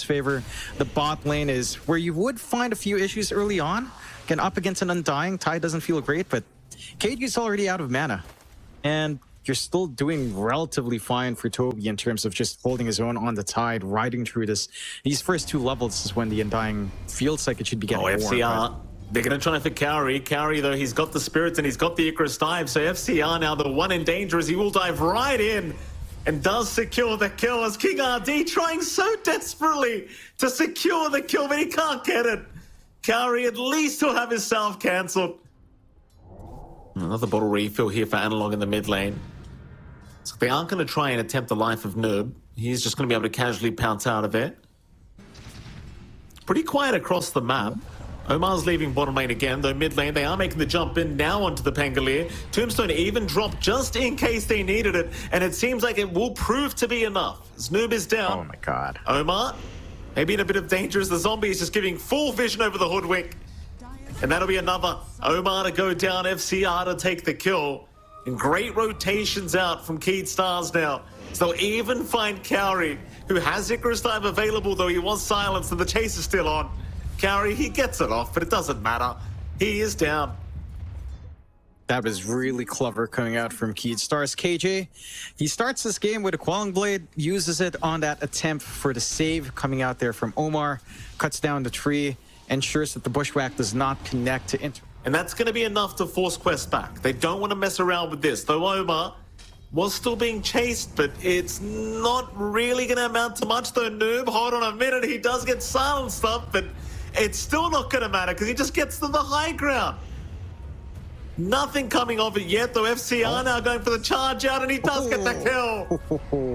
favor. The bot lane is where you would find a few issues early on. Again, up against an Undying, Tide doesn't feel great, but KG's already out of mana. And you're still doing relatively fine for Toby in terms of just holding his own on the Tide, riding through these first two levels is when the Undying feels like it should be getting more. FCR. They're going to try for Cowrie. Cowrie, though, he's got the spirits and he's got the Icarus dive. So FCR now the one in danger as he will dive right in and does secure the kill as King RD trying so desperately to secure the kill, but he can't get it. Cowrie at least will have his salve cancelled. Another bottle refill here for Analog in the mid lane. So they aren't going to try and attempt the life of Noob. He's just going to be able to casually pounce out of it. Pretty quiet across the map. Omar's leaving bottom lane again, though mid lane they are making the jump in now onto the Pangolier. Tombstone even dropped just in case they needed it, and it seems like it will prove to be enough. Noob is down. Oh my god. Omar, maybe in a bit of danger as the zombie is just giving full vision over the hoodwink. And that'll be another Omar to go down, FCR to take the kill. And great rotations out from Keed Stars now. So they'll even find Cowrie, who has Icarus Dive available, though he was silenced and the chase is still on. Cowrie, he gets it off, but it doesn't matter. He is down. That was really clever coming out from Keed Stars. KJ, he starts this game with a Quelling Blade, uses it on that attempt for the save coming out there from Omar, cuts down the tree, ensures that the Bushwhack does not connect to Inter. And that's going to be enough to force Quest back. They don't want to mess around with this, though Omar was still being chased, but it's not really going to amount to much, though. Noob, hold on a minute, he does get silenced up, but it's still not going to matter because he just gets to the high ground. Nothing coming of it yet, though. FCR now going for the charge out, and he does get the kill.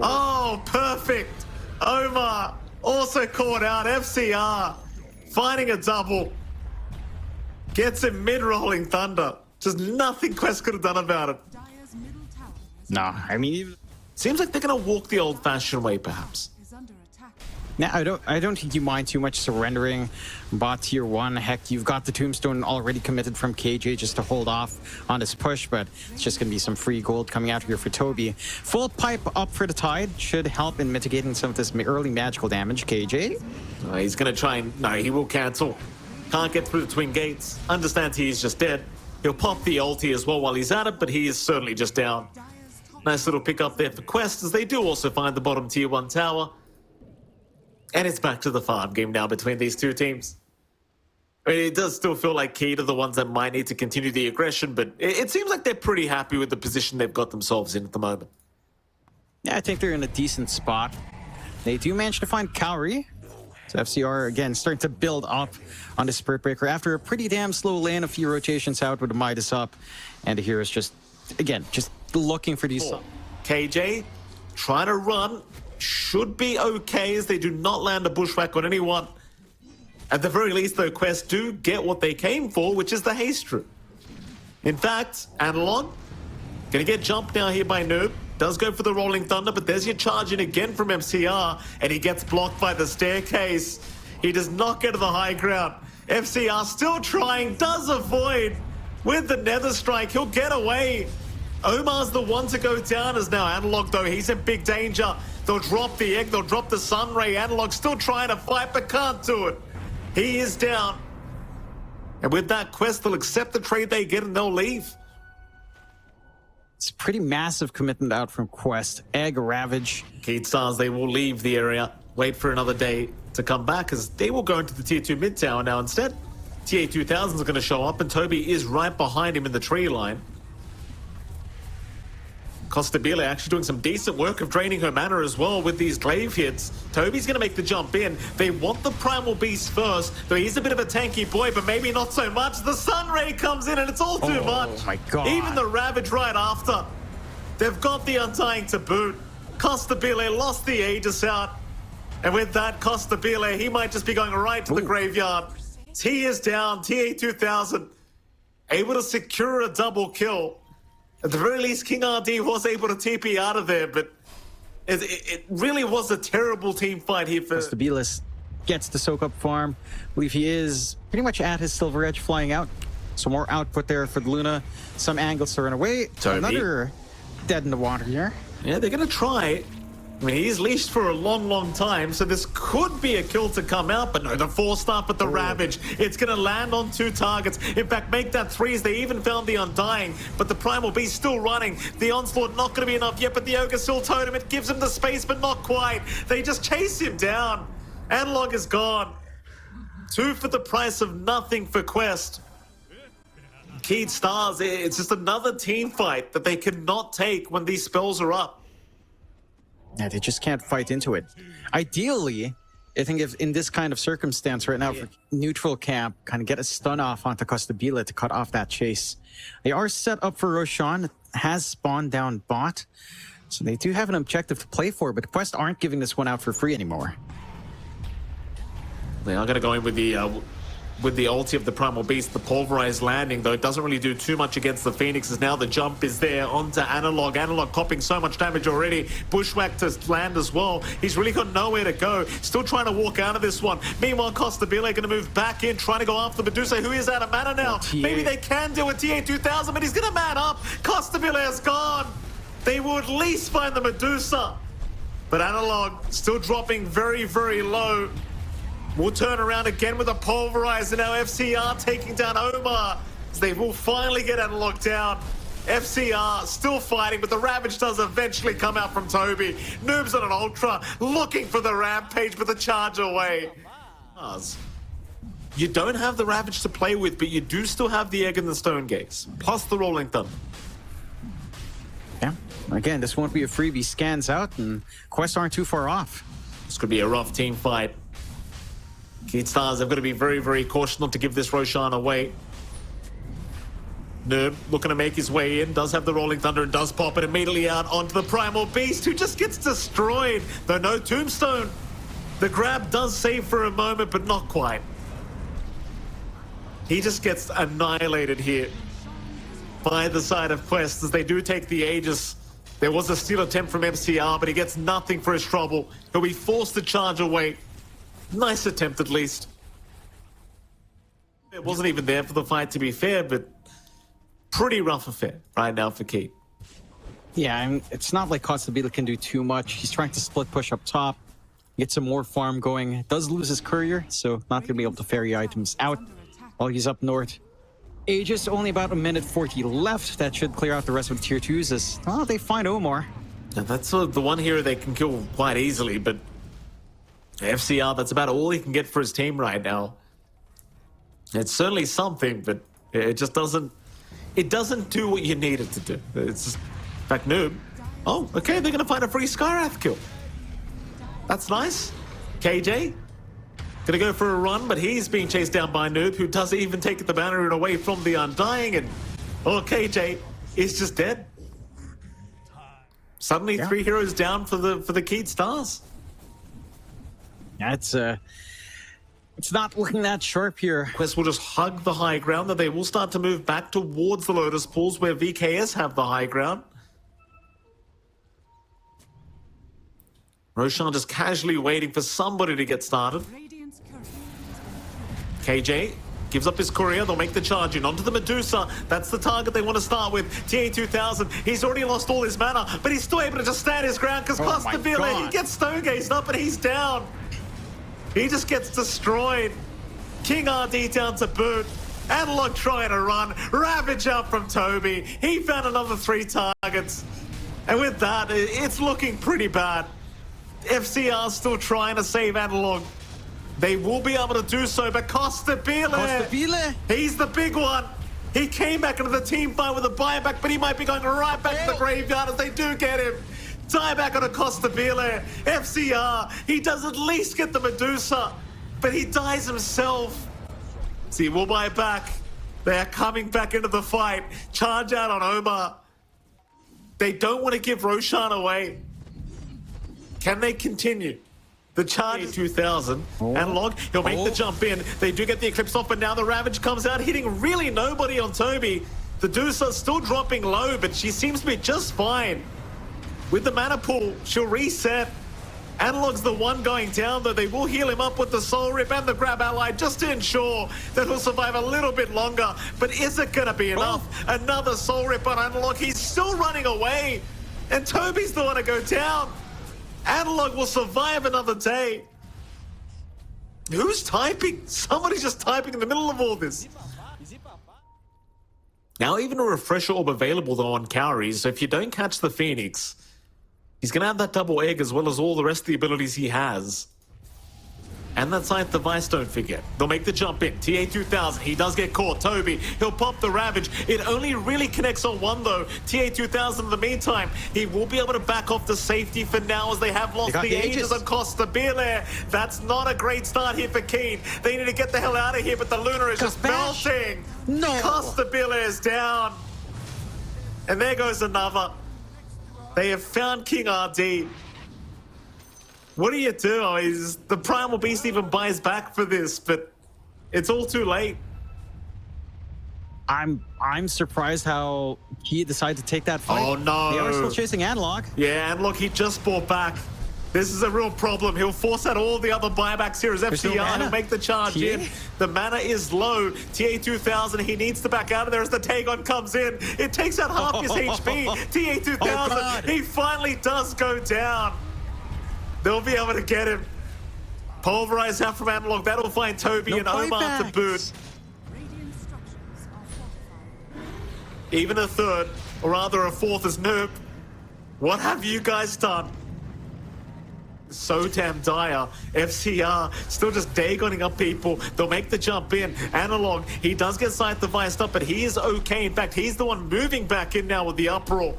Oh, perfect. Omar also caught out. FCR finding a double. Gets him mid-rolling thunder. Just nothing Quest could have done about it. No, I mean, seems like they're going to walk the old-fashioned way, perhaps. now I don't think you mind too much surrendering bot tier 1. Heck, you've got the Tombstone already committed from KJ just to hold off on this push, but it's just going to be some free gold coming out here for Toby. Full pipe up for the Tide should help in mitigating some of this early magical damage. KJ? He's going to try and... No, he will cancel. Can't get through the twin gates. Understands he's just dead. He'll pop the ulti as well while he's at it, but he is certainly just down. Nice little pick up there for Quest, as they do also find the bottom tier 1 tower. And it's back to the farm game now between these two teams. I mean, it does still feel like Keed are the ones that might need to continue the aggression, but it seems like they're pretty happy with the position they've got themselves in at the moment. Yeah, I think they're in a decent spot. They do manage to find Cowrie. So FCR, again, starting to build up on the Spirit Breaker after a pretty damn slow lane, a few rotations out with the Midas up. And the Heroes just, again, just looking for these... KJ trying to run. Should be okay as they do not land a Bushwhack on anyone. At the very least, though, Quest do get what they came for, which is the haste route. In fact, Analog gonna get jumped now here by Noob. Does go for the Rolling Thunder, but there's your charge in again from FCR, and he gets blocked by the staircase. He does not get to the high ground. FCR still trying, does avoid with the Nether Strike. He'll get away. Omar's the one to go down as now Analog, though, he's in big danger. They'll drop the egg, they'll drop the Sunray. Analog still trying to fight, but can't do it. He is down. And with that, Quest, they'll accept the trade they get and they'll leave. It's a pretty massive commitment out from Quest. Egg, Ravage. Keed Stars, they will leave the area. Wait for another day to come back as they will go into the tier 2 mid tower now instead. TI12 is going to show up and Toby is right behind him in the tree line. Costabile actually doing some decent work of draining her mana as well with these glaive hits. Toby's going to make the jump in. They want the Primal Beast first, though he's a bit of a tanky boy, but maybe not so much. The Sunray comes in and it's all too much. Oh my god. Even the Ravage right after. They've got the Undying to boot. Costabile lost the Aegis out. And with that, Costabile, he might just be going right to the graveyard. He is down. TA2000 able to secure a double kill. At the very least, King RD was able to TP out of there, but it really was a terrible team fight here for... Stabilis gets the soak up farm. I believe he is pretty much at his Silver Edge flying out. Some more output there for Luna. Some angles to run away. Toby. Another dead in the water here. Yeah, they're going to try I mean, he's leashed for a long, long time, so this could be a kill to come out, but no, the 4-star with the Ravage. It's going to land on 2 targets. In fact, make that 3s. They even found the Undying, but the Primal Beast still running. The Onslaught not going to be enough yet, but the Ogre still totem. It gives him the space, but not quite. They just chase him down. Analog is gone. 2 for the price of nothing for Quest. Keyed Stars, it's just another team fight that they cannot take when these spells are up. Yeah, they just can't fight into it. Ideally, I think if in this kind of circumstance right now, for neutral camp, kind of get a stun off onto Costabile to cut off that chase. They are set up for Roshan, has spawned down bot, so they do have an objective to play for, but Quest aren't giving this one out for free anymore. They are going to go in with the ulti of the Primal Beast. The Pulverized landing, though, it doesn't really do too much against the Phoenixes. Now the jump is there onto Analog. Analog copping so much damage already. Bushwhack to land as well. He's really got nowhere to go. Still trying to walk out of this one. Meanwhile, Costabile going to move back in, trying to go after Medusa, who is out of mana now. Maybe they can do a TI12, but he's going to man up. Costabile is gone. They will at least find the Medusa. But Analog still dropping very, very low. We'll turn around again with a Pulverize, and now FCR taking down Omar. So they will finally get Analog down. FCR still fighting, but the Ravage does eventually come out from Toby. Noob's on an Ultra, looking for the Rampage, but the charge away. You don't have the Ravage to play with, but you do still have the Egg and the Stone Gaze, plus the Rolling Thunder. Yeah, again, this won't be a freebie. Scans out, and Quests aren't too far off. This could be a rough team fight. Keyed Stars have got to be very, very cautious not to give this Roshan away. Noob looking to make his way in, does have the Rolling Thunder and does pop it immediately out onto the Primal Beast, who just gets destroyed. Though no Tombstone. The grab does save for a moment, but not quite. He just gets annihilated here by the side of Quest as they do take the Aegis. There was a steal attempt from MCR, but he gets nothing for his trouble. He'll be forced to charge away. Nice attempt, at least. It wasn't even there for the fight, to be fair, but pretty rough affair right now for Key. Yeah, I mean, it's not like Costabile can do too much. He's trying to split push up top, get some more farm going. Does lose his courier, so not going to be able to ferry items out while he's up north. Aegis, only about 1:40 left. That should clear out the rest of the tier 2s as they find Omar. And that's sort of the one hero they can kill quite easily, but FCR, that's about all he can get for his team right now. It's certainly something, but it just doesn't do what you need it to do. It's just, in fact, Noob. Oh, okay, they're going to find a free Skyrath kill. That's nice. KJ, going to go for a run, but he's being chased down by Noob, who doesn't even take the banner away from the Undying, and KJ is just dead. Suddenly, 3 heroes down for the Keyed Stars. Yeah, it's not looking that sharp here. Quest will just hug the high ground, that they will start to move back towards the Lotus Pools where VKS have the high ground. Roshan just casually waiting for somebody to get started. KJ gives up his courier. They'll make the charge in onto the Medusa. That's the target they want to start with. TI12, he's already lost all his mana, but he's still able to just stand his ground because Costabile, he gets stone gazed up and he's down. He just gets destroyed. King RD down to boot. Analog trying to run. Ravage out from Toby. He found another 3 targets. And with that, it's looking pretty bad. FCR still trying to save Analog. They will be able to do so, but Costabile, he's the big one. He came back into the team fight with a buyback, but he might be going right back to the graveyard as they do get him. Dieback on a Costabile. FCR, he does at least get the Medusa, but he dies himself. See, we'll buy it back. They are coming back into the fight. Charge out on Omar. They don't want to give Roshan away. Can they continue? The charge is 2000. Analog, he'll make the jump in. They do get the Eclipse off, but now the Ravage comes out, hitting really nobody on Toby. The Medusa's still dropping low, but she seems to be just fine. With the mana pool, she'll reset. Analog's the one going down, though they will heal him up with the Soul Rip and the Grab Ally just to ensure that he'll survive a little bit longer. But is it going to be enough? Another Soul Rip on Analog. He's still running away. And Toby's the one to go down. Analog will survive another day. Who's typing? Somebody's just typing in the middle of all this. Now, even a refresher orb available though on Cowrie, so if you don't catch the Phoenix, he's going to have that double egg as well as all the rest of the abilities he has. And that side device, don't forget. They'll make the jump in. TA2000, he does get caught. Toby, he'll pop the Ravage. It only really connects on one, though. TA2000, in the meantime, he will be able to back off the safety for now as they have lost the Aegis on Costa Bile. That's not a great start here for Keen. They need to get the hell out of here, but the Luna is just melting. No. Costa Bile is down. And there goes another. They have found King RD. What do you do? The Primal Beast even buys back for this, but it's all too late. I'm surprised how he decided to take that fight. Oh no. They are still chasing Analog. Yeah, and look, he just bought back. This is a real problem. He'll force out all the other buybacks here as FCR. He'll make the charge in. The mana is low. TA2000, he needs to back out of there as the Tagon comes in. It takes out half his HP. TA2000, he finally does go down. They'll be able to get him. Pulverize out from Analog. That'll find Toby and Omar to boot. Even a third, or rather a fourth is Noob. What have you guys done? So damn dire. FCR still just Dagoning up people. They'll make the jump in. Analog, he does get side devised up, but he is okay. In fact, he's the one moving back in now with the uproar.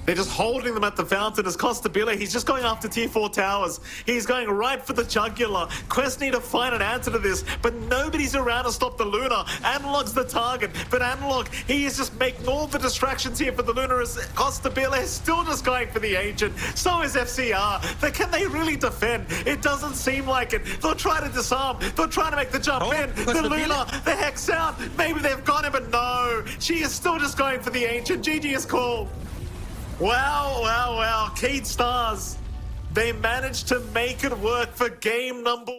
They're just holding them at the fountain as Costa Bile. He's just going after T4 towers. He's going right for the jugular. Quest need to find an answer to this, but nobody's around to stop the Luna. Analog's the target, but Analog, he is just making all the distractions here for the Luna as Costa Bile is still just going for the agent. So is FCR. But can they really defend? It doesn't seem like it. They'll try to disarm. They'll try to make the jump in. The Luna, the Hex out. Maybe they've got him, but no. She is still just going for the ancient. GG is called. Wow, wow, wow. Kate Stars. They managed to make it work for game number